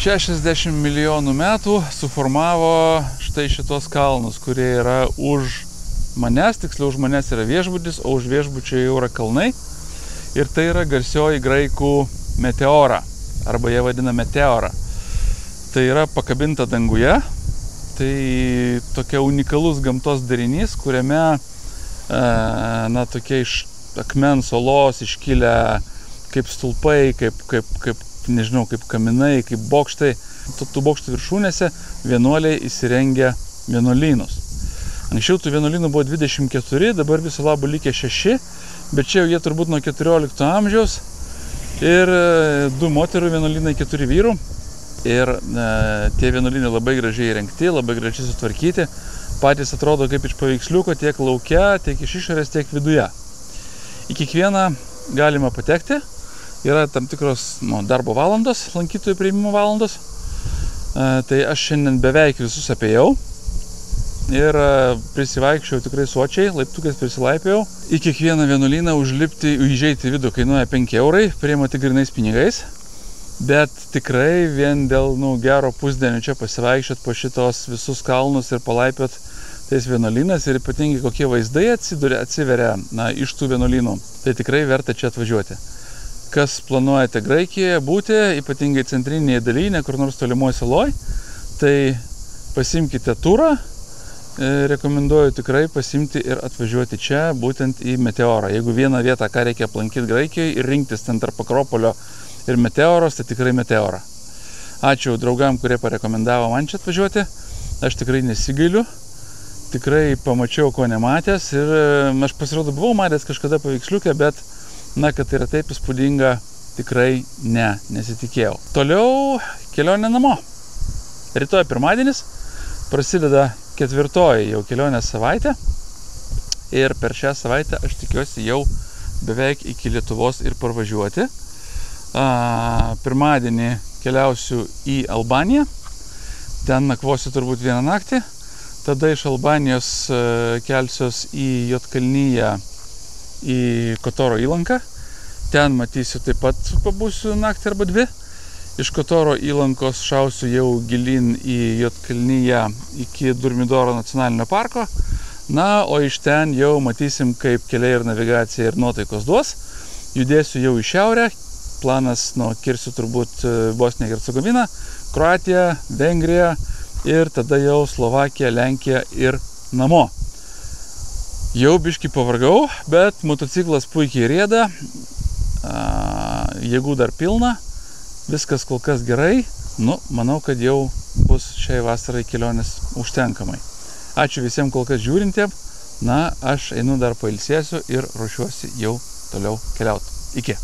60 milijonų metų suformavo štai šitos kalnus, kurie yra už manęs, tiksliau už manęs yra viešbutis, o už viešbučio jau yra kalnai. Ir tai yra garsioji graikų meteora, arba jie vadina meteora. Tai yra pakabinta danguje, tai tokia unikalus gamtos darinys, kuriame tokie iš akmens olos iškilę kaip stulpai, kaip nežinau, kaip kaminai, kaip bokštai. Tų bokštų viršūnėse vienuoliai įsirengia vienuolynus. Anksčiau tų vienuolynų buvo 24, dabar viso labo likę 6, bet čia jau jie turbūt nuo 14 amžiaus. Ir 2 moterų vienuolynai, 4 vyrų. Ir tie vienuolynai labai gražiai įrengti, labai gražiai sutvarkyti. Patys atrodo kaip iš paveiksliuko tiek lauke, tiek iš išorės, tiek viduje. Į kiekvieną galima patekti. Yra tam tikros darbo valandos, lankytojų priėmimo valandos. Tai aš šiandien beveik visus apėjau. Ir prisivaikščiau tikrai sočiai, laiptukais prisilaipėjau. Į kiekvieną vienuolyną užlipti, įžeiti į vidų kainuoja 5 eurai, priima tik grynais pinigais. Bet tikrai vien dėl gero pusdienio čia pasivaikščiot po šitos visus kalnus ir palaipiot tais vienuolynas ir ypatingai kokie vaizdai atsiveria iš tų vienuolynų. Tai tikrai verta čia atvažiuoti. Kas planuojate Graikijoje būti, ypatingai centrinėje dalyje, ne kur nors tolimoje saloj, tai pasimkite turą. Rekomenduoju tikrai pasimti ir atvažiuoti čia, būtent į Meteorą. Jeigu vieną vietą, ką reikia aplankyti Graikijoje ir rinktis ten tarp Akropolio ir Meteoros, tai tikrai Meteora. Ačiū draugam, kurie parekomendavo man čia atvažiuoti. Aš tikrai nesigailiu. Tikrai pamačiau, ko nematęs. Ir aš pasirodo buvau matęs kažkada paveiksliukę, bet kad tai yra taip įspūdinga, tikrai nesitikėjau. Toliau kelionė namo. Rytoj pirmadienis, prasideda 4. jau kelionės savaitė. Ir per šią savaitę aš tikiuosi jau beveik iki Lietuvos ir parvažiuoti. Pirmadienį keliausiu į Albaniją. Ten nakvosiu turbūt vieną naktį. Tada iš Albanijos kelsiuos į Juodkalniją, į Kotoro įlanką. Ten matysiu taip pat pabūsiu naktį arba 2. Iš Kotoro įlankos šausiu jau gilin į Juodkalniją iki Durmidoro nacionalinio parko. O iš ten jau matysim, kaip keliai ir navigacija ir nuotaikos duos. Judėsiu jau į šiaurę. Planas kirsiu turbūt Bosniją, Hercegoviną, Kroatiją, Vengriją ir tada jau Slovakiją, Lenkiją ir namo. Jau biškį pavargau, bet motociklas puikiai rieda, jėgų dar pilna, viskas kol kas gerai. Manau, kad jau bus šiai vasarai kelionės užtenkamai. Ačiū visiems kol kas žiūrintiem. Aš einu dar pailsėsiu ir ruošiuosi jau toliau keliauti. Iki.